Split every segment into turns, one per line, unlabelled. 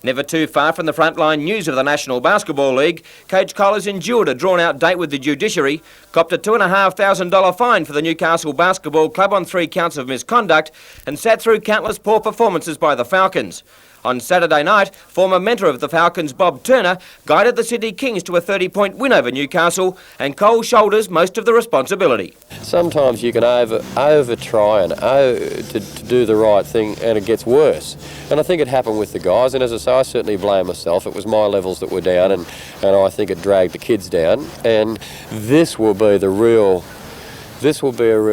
Never too far from the frontline news of the National Basketball League, Coach Colin endured a drawn-out date with the Judiciary, copped a $2,500 fine for the Newcastle Basketball Club on 3 counts of misconduct, and sat through countless poor performances by the Falcons. On Saturday night, former mentor of the Falcons, Bob Turner, guided the Sydney Kings to a 30-point win over Newcastle, and Cole shoulders most of the responsibility.
Sometimes you can over try and to do the right thing, and it gets worse. And I think it happened with the guys, and as I say, I certainly blame myself. It was my levels that were down, and I think it dragged the kids down. And this will be a real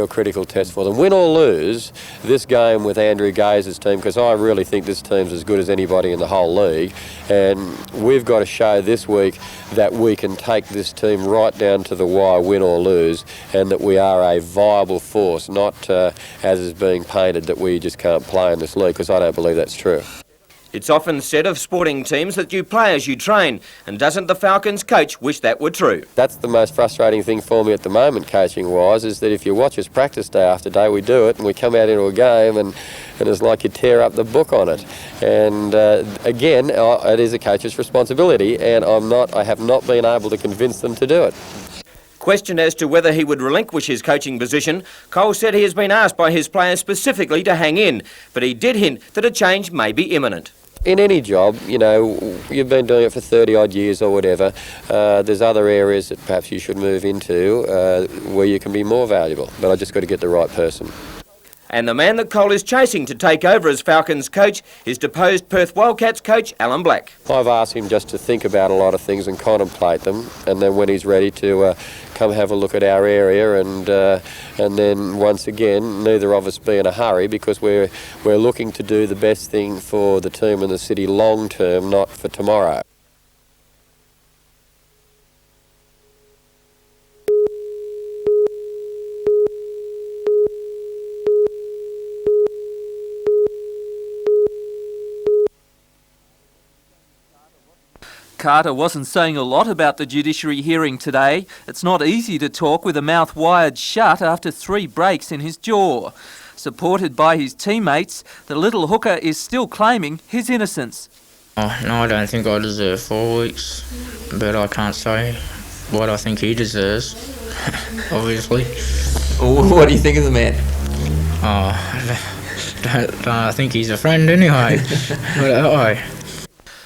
critical test for them. Win or lose this game with Andrew Gaze's team, because I really think this team's as good as anybody in the whole league, and we've got to show this week that we can take this team right down to the wire, win or lose, and that we are a viable force, not as is being painted that we just can't play in this league, because I don't believe that's true.
It's often said of sporting teams that you play as you train, and doesn't the Falcons coach wish that were true?
That's the most frustrating thing for me at the moment, coaching-wise, is that if you watch us practice day after day, we do it, and we come out into a game, and it's like you tear up the book on it. And again, it is a coach's responsibility, and I have not been able to convince them to do it.
Questioned as to whether he would relinquish his coaching position, Cole said he has been asked by his players specifically to hang in, but he did hint that a change may be imminent.
In any job, you know, you've been doing it for 30-odd years or whatever, there's other areas that perhaps you should move into where you can be more valuable, but I just got to get the right person.
And the man that Cole is chasing to take over as Falcons coach is deposed Perth Wildcats coach Alan Black.
I've asked him just to think about a lot of things and contemplate them, and then when he's ready to come have a look at our area, and then once again, neither of us be in a hurry, because we're looking to do the best thing for the team and the city long term, not for tomorrow.
Carter wasn't saying a lot about the judiciary hearing today. It's not easy to talk with a mouth wired shut after 3 breaks in his jaw. Supported by his teammates, the little hooker is still claiming his innocence.
Oh, no, I don't think I deserve 4 weeks, but I can't say what I think he deserves, obviously.
What do you think of the man?
I think he's a friend anyway. But,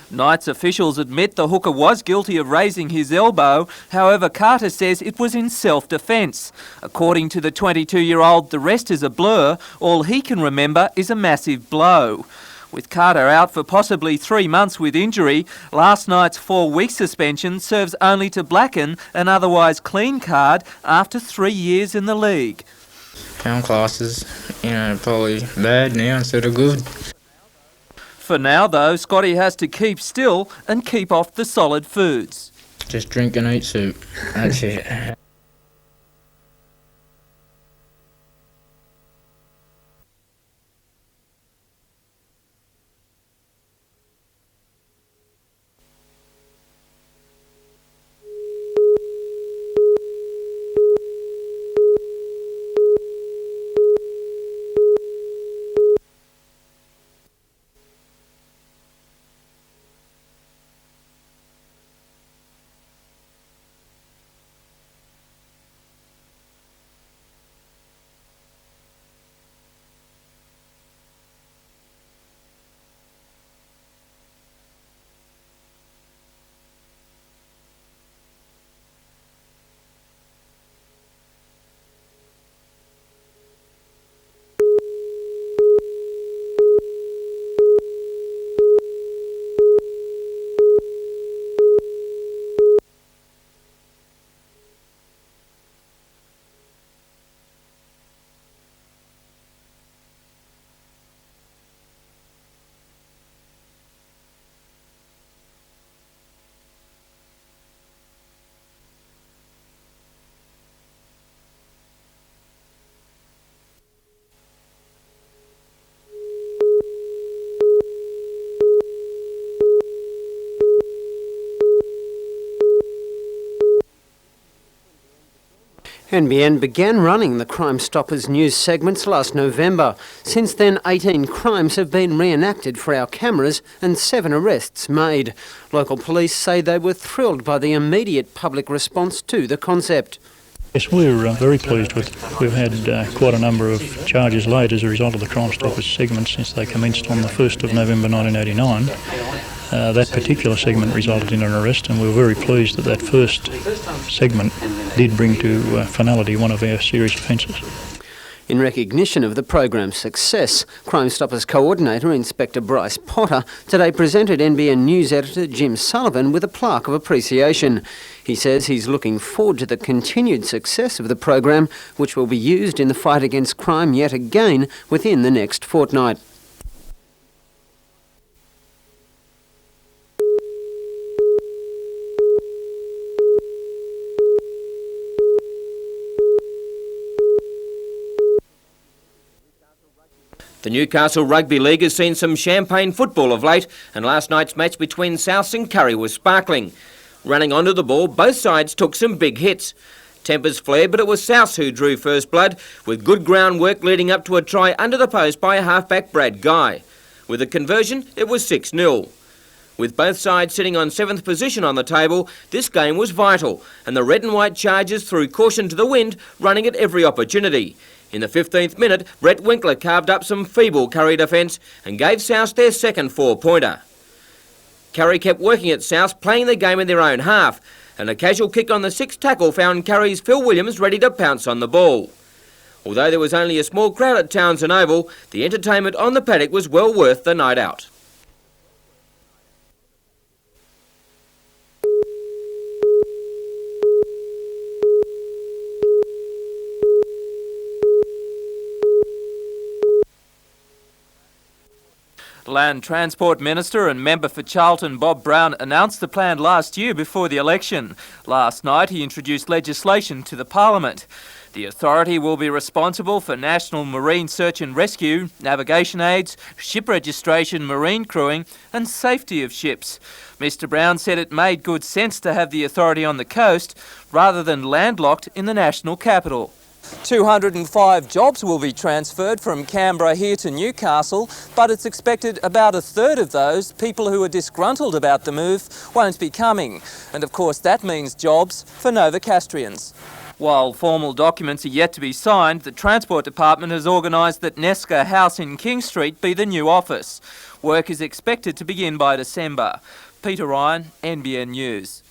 Knights officials admit the hooker was guilty of raising his elbow. However, Carter says it was in self-defence. According to the 22-year-old, the rest is a blur. All he can remember is a massive blow. With Carter out for possibly 3 months with injury, last night's 4-week suspension serves only to blacken an otherwise clean card after 3 years in the league.
pound classes, probably bad now instead of good.
For now, though, Scotty has to keep still and keep off the solid foods.
Just drink and eat soup. That's it.
NBN began running the Crime Stoppers news segments last November. Since then, 18 crimes have been reenacted for our cameras and 7 arrests made. Local police say they were thrilled by the immediate public response to the concept.
Yes, we're very pleased with it. We've had quite a number of charges laid as a result of the Crime Stoppers segment since they commenced on the 1st of November 1989. That particular segment resulted in an arrest, and we were very pleased that that first segment did bring to finality one of our serious offences.
In recognition of the programme's success, Crime Stoppers Coordinator Inspector Bryce Potter today presented NBN News Editor Jim Sullivan with a plaque of appreciation. He says he's looking forward to the continued success of the program, which will be used in the fight against crime yet again within the next fortnight.
The Newcastle Rugby League has seen some champagne football of late, and last night's match between Souths and Kurri was sparkling. Running onto the ball, both sides took some big hits. Tempers flared, but it was Souths who drew first blood, with good groundwork leading up to a try under the post by halfback Brad Guy. With a conversion, it was 6-0. With both sides sitting on 7th position on the table, this game was vital, and the red and white Chargers threw caution to the wind, running at every opportunity. In the 15th minute, Brett Winkler carved up some feeble Kurri defence and gave South their second 4-pointer. Kurri kept working at South, playing the game in their own half, and a casual kick on the 6th tackle found Kurri's Phil Williams ready to pounce on the ball. Although there was only a small crowd at Townsend Oval, the entertainment on the paddock was well worth the night out.
Land Transport Minister and member for Charlton Bob Brown announced the plan last year before the election. Last night he introduced legislation to the Parliament. The authority will be responsible for national marine search and rescue, navigation aids, ship registration, marine crewing and safety of ships. Mr Brown said it made good sense to have the authority on the coast rather than landlocked in the national capital. 205 jobs will be transferred from Canberra here to Newcastle, but it's expected about a third of those people who are disgruntled about the move won't be coming. And of course that means jobs for Novocastrians. While formal documents are yet to be signed, the Transport Department has organised that Nesca House in King Street be the new office. Work is expected to begin by December. Peter Ryan, NBN News.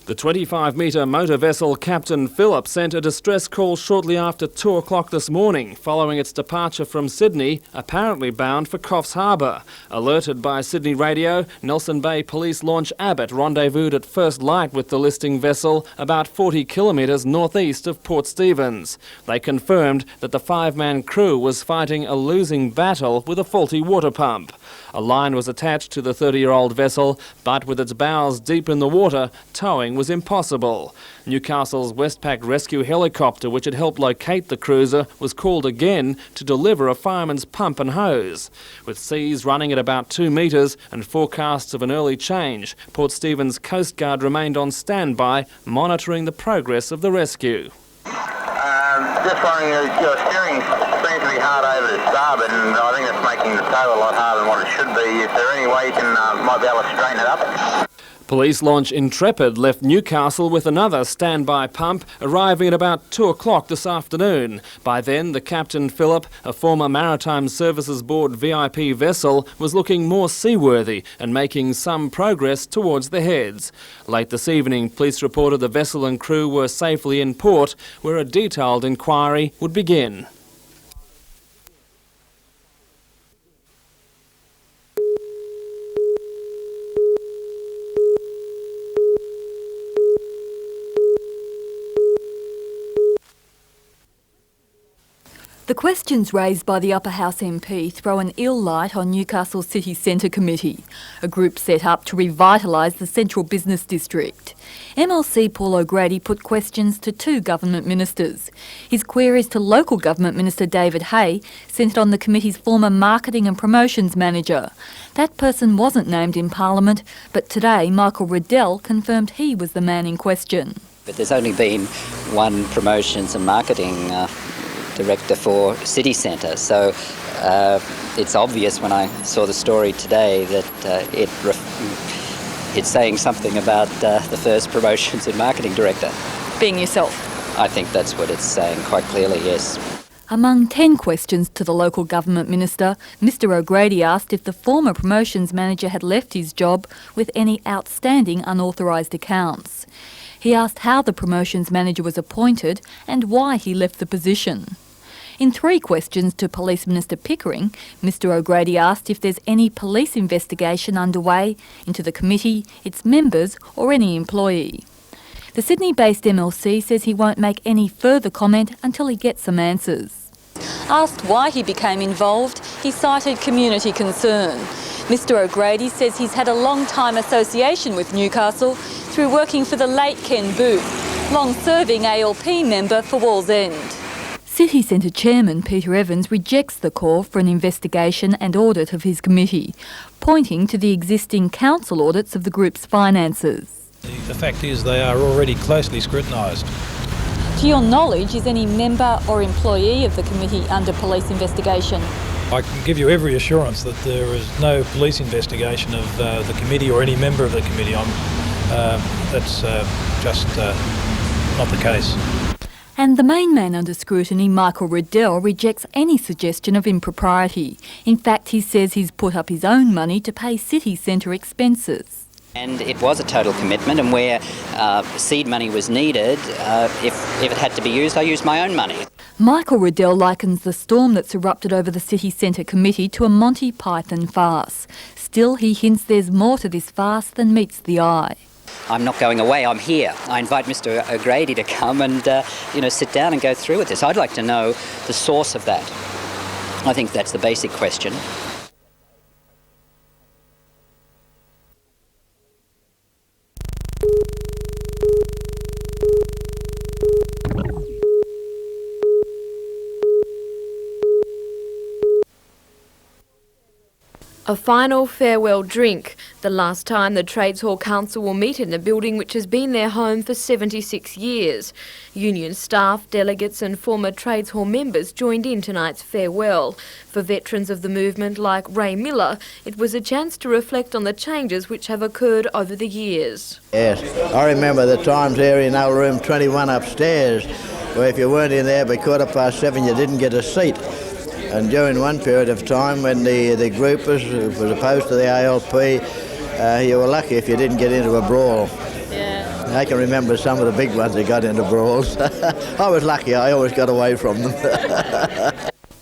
The 25-metre motor vessel Captain Phillip sent a distress call shortly after 2 o'clock this morning, following its departure from Sydney, apparently bound for Coffs Harbour. Alerted by Sydney Radio, Nelson Bay Police Launch Abbott rendezvoused at first light with the listing vessel about 40 kilometres northeast of Port Stephens. They confirmed that the 5-man crew was fighting a losing battle with a faulty water pump. A line was attached to the 30-year-old vessel, but with its bows deep in the water, towing was impossible. Newcastle's Westpac rescue helicopter, which had helped locate the cruiser, was called again to deliver a fireman's pump and hose. With seas running at about 2 metres and forecasts of an early change, Port Stephens Coast Guard remained on standby, monitoring the progress of the rescue.
Just wondering, your steering seems to be hard over to starboard, and I think it's making the tow a lot harder than what it should be. Is there any way you might be able to straighten it up?
Police launch Intrepid left Newcastle with another standby pump, arriving at about 2 o'clock this afternoon. By then, the Captain Phillip, a former Maritime Services Board VIP vessel, was looking more seaworthy and making some progress towards the heads. Late this evening, police reported the vessel and crew were safely in port, where a detailed inquiry would begin.
The questions raised by the Upper House MP throw an ill light on Newcastle City Centre Committee, a group set up to revitalise the central business district. MLC Paul O'Grady put questions to two government ministers. His queries to local government minister David Hay centred on the committee's former marketing and promotions manager. That person wasn't named in Parliament, but today Michael Riddell confirmed he was the man in question.
But there's only been one promotions and marketing director for City Centre, so it's obvious when I saw the story today that it's saying something about the first promotions and marketing director.
Being yourself?
I think that's what it's saying quite clearly, yes.
Among 10 questions to the local government minister, Mr O'Grady asked if the former promotions manager had left his job with any outstanding unauthorised accounts. He asked how the promotions manager was appointed and why he left the position. In 3 questions to Police Minister Pickering, Mr O'Grady asked if there's any police investigation underway into the committee, its members or any employee. The Sydney-based MLC says he won't make any further comment until he gets some answers. Asked why he became involved, he cited community concern. Mr O'Grady says he's had a long-time association with Newcastle through working for the late Ken Booth, long-serving ALP member for Wallsend. City Centre Chairman Peter Evans rejects the call for an investigation and audit of his committee, pointing to the existing council audits of the group's finances.
The fact is they are already closely scrutinised.
To your knowledge, is any member or employee of the committee under police investigation?
I can give you every assurance that there is no police investigation of the committee or any member of the committee. That's just not the case.
And the main man under scrutiny, Michael Riddell, rejects any suggestion of impropriety. In fact, he says he's put up his own money to pay city centre expenses.
And it was a total commitment, and where seed money was needed, if it had to be used, I used my own money.
Michael Riddell likens the storm that's erupted over the City Centre Committee to a Monty Python farce. Still, he hints there's more to this farce than meets the eye.
I'm not going away, I'm here. I invite Mr O'Grady to come and sit down and go through with this. I'd like to know the source of that. I think that's the basic question.
A final farewell drink, the last time the Trades Hall Council will meet in the building which has been their home for 76 years. Union staff, delegates and former Trades Hall members joined in tonight's farewell. For veterans of the movement like Ray Miller, it was a chance to reflect on the changes which have occurred over the years.
Yes, I remember the times there in old room 21 upstairs, where if you weren't in there by 7:15 you didn't get a seat. And during one period of time when the group was opposed to the ALP, you were lucky if you didn't get into a brawl.
Yeah.
I can remember some of the big ones that got into brawls. I was lucky, I always got away from them.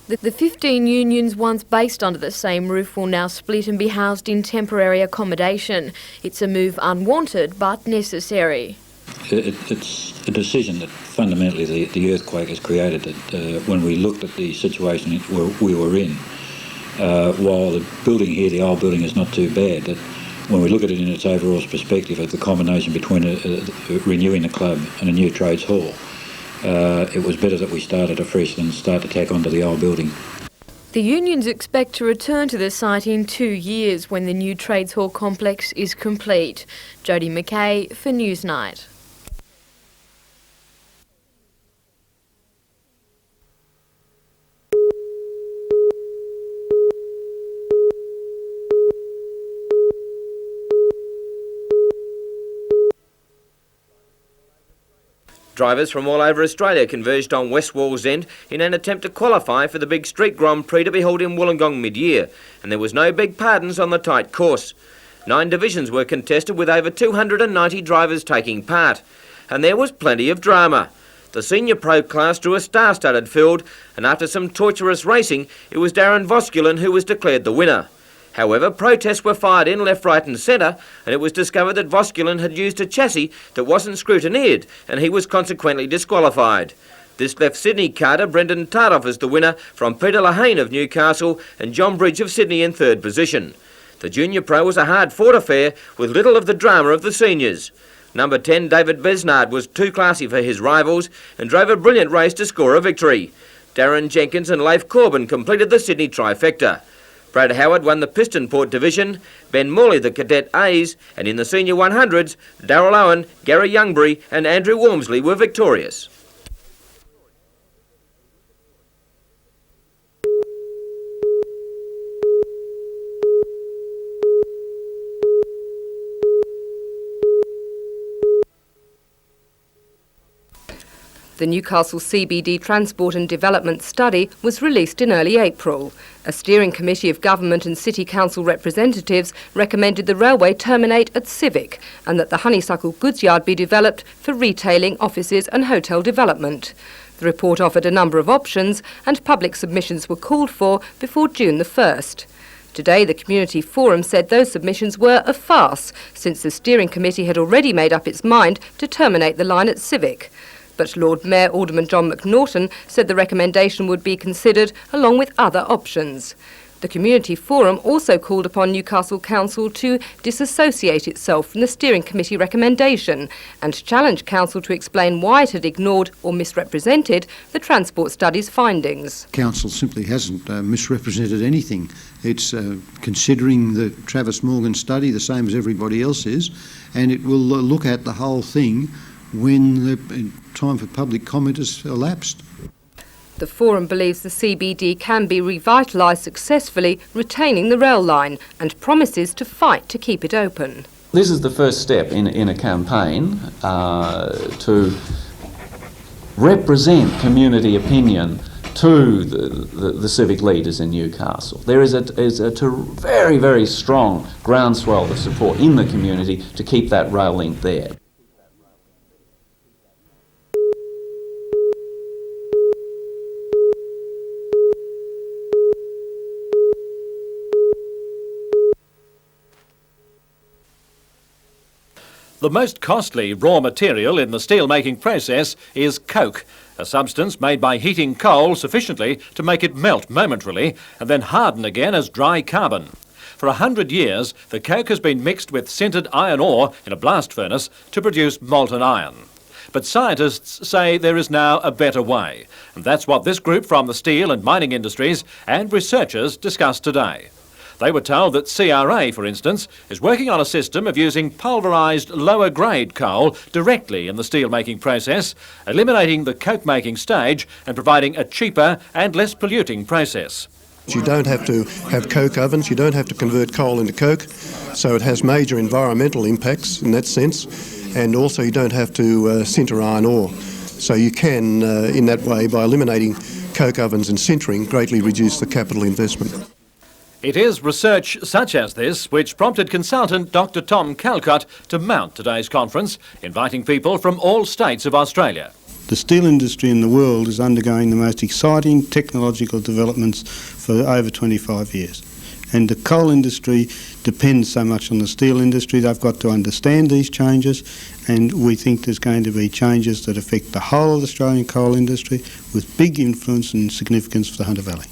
The 15 unions once based under the same roof will now split and be housed in temporary accommodation. It's a move unwanted but necessary.
It's a decision that fundamentally the earthquake has created. That when we looked at the situation we were in, while the building here, the old building, is not too bad, that when we look at it in its overall perspective of the combination between renewing the club and a new trades hall, it was better that we started afresh than start to tack onto the old building.
The unions expect to return to the site in 2 years when the new Trades Hall complex is complete. Jodie McKay for Newsnight.
Drivers from all over Australia converged on West Wallsend in an attempt to qualify for the big Street Grand Prix to be held in Wollongong mid-year, and there was no big pardons on the tight course. 9 divisions were contested with over 290 drivers taking part, and there was plenty of drama. The senior pro class drew a star-studded field, and after some torturous racing, it was Darren Voskulen who was declared the winner. However, protests were fired in left, right and centre, and it was discovered that Voskulen had used a chassis that wasn't scrutineered, and he was consequently disqualified. This left Sydney karter Brendan Tardoff as the winner from Peter Lehane of Newcastle and John Bridge of Sydney in third position. The junior pro was a hard-fought affair with little of the drama of the seniors. Number 10, David Besnard, was too classy for his rivals and drove a brilliant race to score a victory. Darren Jenkins and Leif Corbin completed the Sydney trifecta. Brad Howard won the Piston Port division, Ben Morley the Cadet A's, and in the senior 100s, Darryl Owen, Gary Youngbury and Andrew Wormsley were victorious.
The Newcastle CBD Transport and Development Study was released in early April. A steering committee of government and city council representatives recommended the railway terminate at Civic and that the Honeysuckle goods yard be developed for retailing, offices and hotel development. The report offered a number of options and public submissions were called for before June the 1st. Today, the Community Forum said those submissions were a farce, since the steering committee had already made up its mind to terminate the line at Civic. But Lord Mayor Alderman John McNaughton said the recommendation would be considered along with other options. The Community Forum also called upon Newcastle Council to disassociate itself from the steering committee recommendation and challenge Council to explain why it had ignored or misrepresented the transport study's findings.
Council simply hasn't misrepresented anything. It's considering the Travis Morgan study the same as everybody else is, and it will look at the whole thing when the time for public comment has elapsed.
The Forum believes the CBD can be revitalised successfully, retaining the rail line, and promises to fight to keep it open.
This is the first step in a campaign to represent community opinion to the civic leaders in Newcastle. There is a very, very strong groundswell of support in the community to keep that rail link there.
The most costly raw material in the steel-making process is coke, a substance made by heating coal sufficiently to make it melt momentarily and then harden again as dry carbon. For 100 years, the coke has been mixed with sintered iron ore in a blast furnace to produce molten iron. But scientists say there is now a better way, and that's what this group from the steel and mining industries and researchers discussed today. They were told that CRA, for instance, is working on a system of using pulverised lower-grade coal directly in the steel-making process, eliminating the coke-making stage and providing a cheaper and less polluting process.
You don't have to have coke ovens, you don't have to convert coal into coke, so it has major environmental impacts in that sense, and also you don't have to sinter iron ore. So you can, in that way, by eliminating coke ovens and sintering, greatly reduce the capital investment.
It is research such as this which prompted consultant Dr. Tom Calcott to mount today's conference, inviting people from all states of Australia.
The steel industry in the world is undergoing the most exciting technological developments for over 25 years. And the coal industry depends so much on the steel industry. They've got to understand these changes, and we think there's going to be changes that affect the whole of the Australian coal industry with big influence and significance for the Hunter Valley.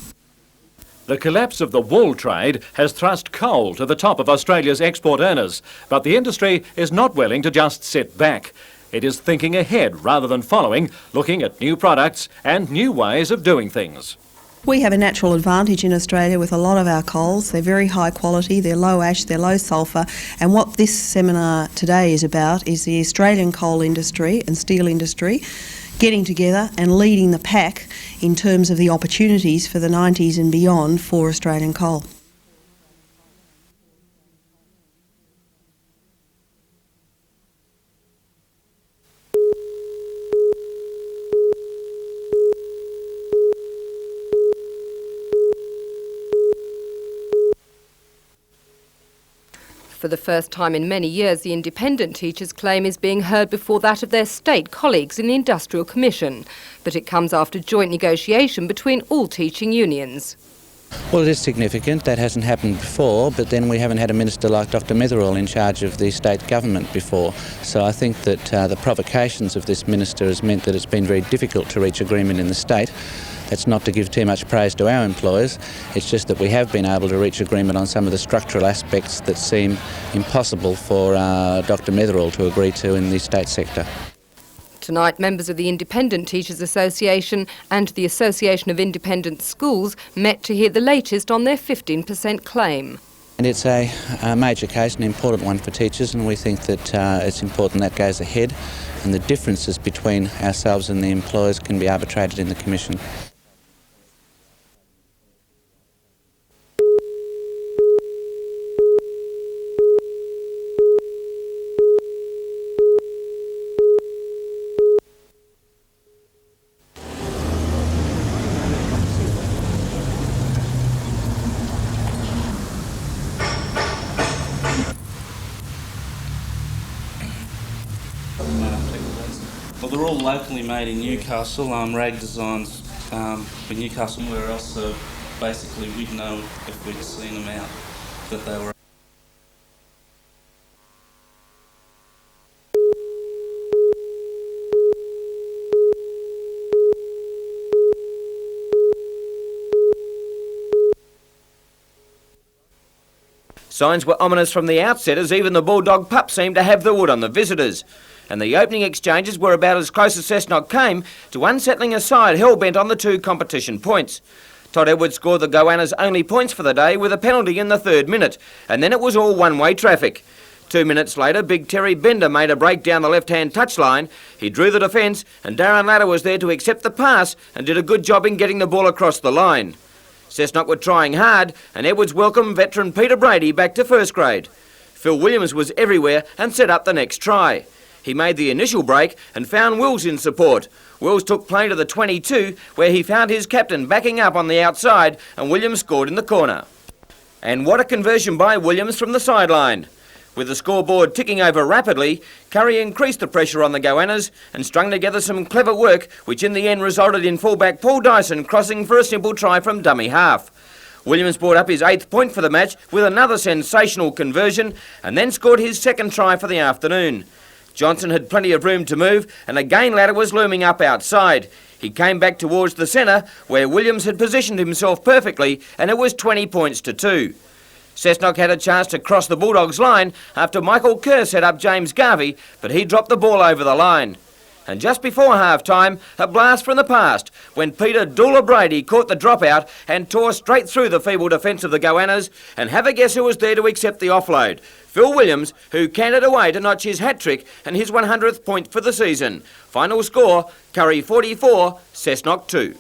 The collapse of the wool trade has thrust coal to the top of Australia's export earners, but the industry is not willing to just sit back. It is thinking ahead rather than following, looking at new products and new ways of doing things.
We have a natural advantage in Australia with a lot of our coals. They're very high quality, they're low ash, they're low sulphur, and what this seminar today is about is the Australian coal industry and steel industry getting together and leading the pack in terms of the opportunities for the 90s and beyond for Australian coal.
For the first time in many years, the independent teachers' claim is being heard before that of their state colleagues in the Industrial Commission. But it comes after joint negotiation between all teaching unions.
Well, it is significant. That hasn't happened before, but then we haven't had a minister like Dr Metherell in charge of the state government before. So I think that the provocations of this minister has meant that it's been very difficult to reach agreement in the state. That's not to give too much praise to our employers, it's just that we have been able to reach agreement on some of the structural aspects that seem impossible for Dr Metherell to agree to in the state sector.
Tonight, members of the Independent Teachers Association and the Association of Independent Schools met to hear the latest on their 15% claim.
And it's a major case, an important one for teachers, and we think that it's important that goes ahead, and the differences between ourselves and the employers can be arbitrated in the Commission.
Well, they're all locally made in Newcastle, rag designs for Newcastle. Where else, so basically we'd know if we'd seen them out that they were.
Signs were ominous from the outset, as even the Bulldog pup seemed to have the wood on the visitors. And the opening exchanges were about as close as Cessnock came to unsettling a side hell-bent on the 2 competition points. Todd Edwards scored the Goannas' only points for the day with a penalty in the 3rd minute, and then it was all one-way traffic. 2 minutes later, Big Terry Bender made a break down the left-hand touchline. He drew the defence, and Darren Latter was there to accept the pass and did a good job in getting the ball across the line. Cessnock were trying hard, and Edwards welcomed veteran Peter Brady back to first grade. Phil Williams was everywhere and set up the next try. He made the initial break and found Wills in support. Wills took play to the 22, where he found his captain backing up on the outside, and Williams scored in the corner. And what a conversion by Williams from the sideline. With the scoreboard ticking over rapidly, Kurri increased the pressure on the Goannas and strung together some clever work, which in the end resulted in fullback Paul Dyson crossing for a simple try from dummy half. Williams brought up his 8th point for the match with another sensational conversion and then scored his 2nd try for the afternoon. Johnson had plenty of room to move, and again Latter was looming up outside. He came back towards the centre, where Williams had positioned himself perfectly, and it was 20 points to 2. Cessnock had a chance to cross the Bulldogs line after Michael Kerr set up James Garvey, but he dropped the ball over the line. And just before half-time, a blast from the past, when Peter Doola Brady caught the dropout and tore straight through the feeble defence of the Goannas, and have a guess who was there to accept the offload. Phil Williams, who cantered away to notch his hat-trick and his 100th point for the season. Final score, Kurri 44, Cessnock 2.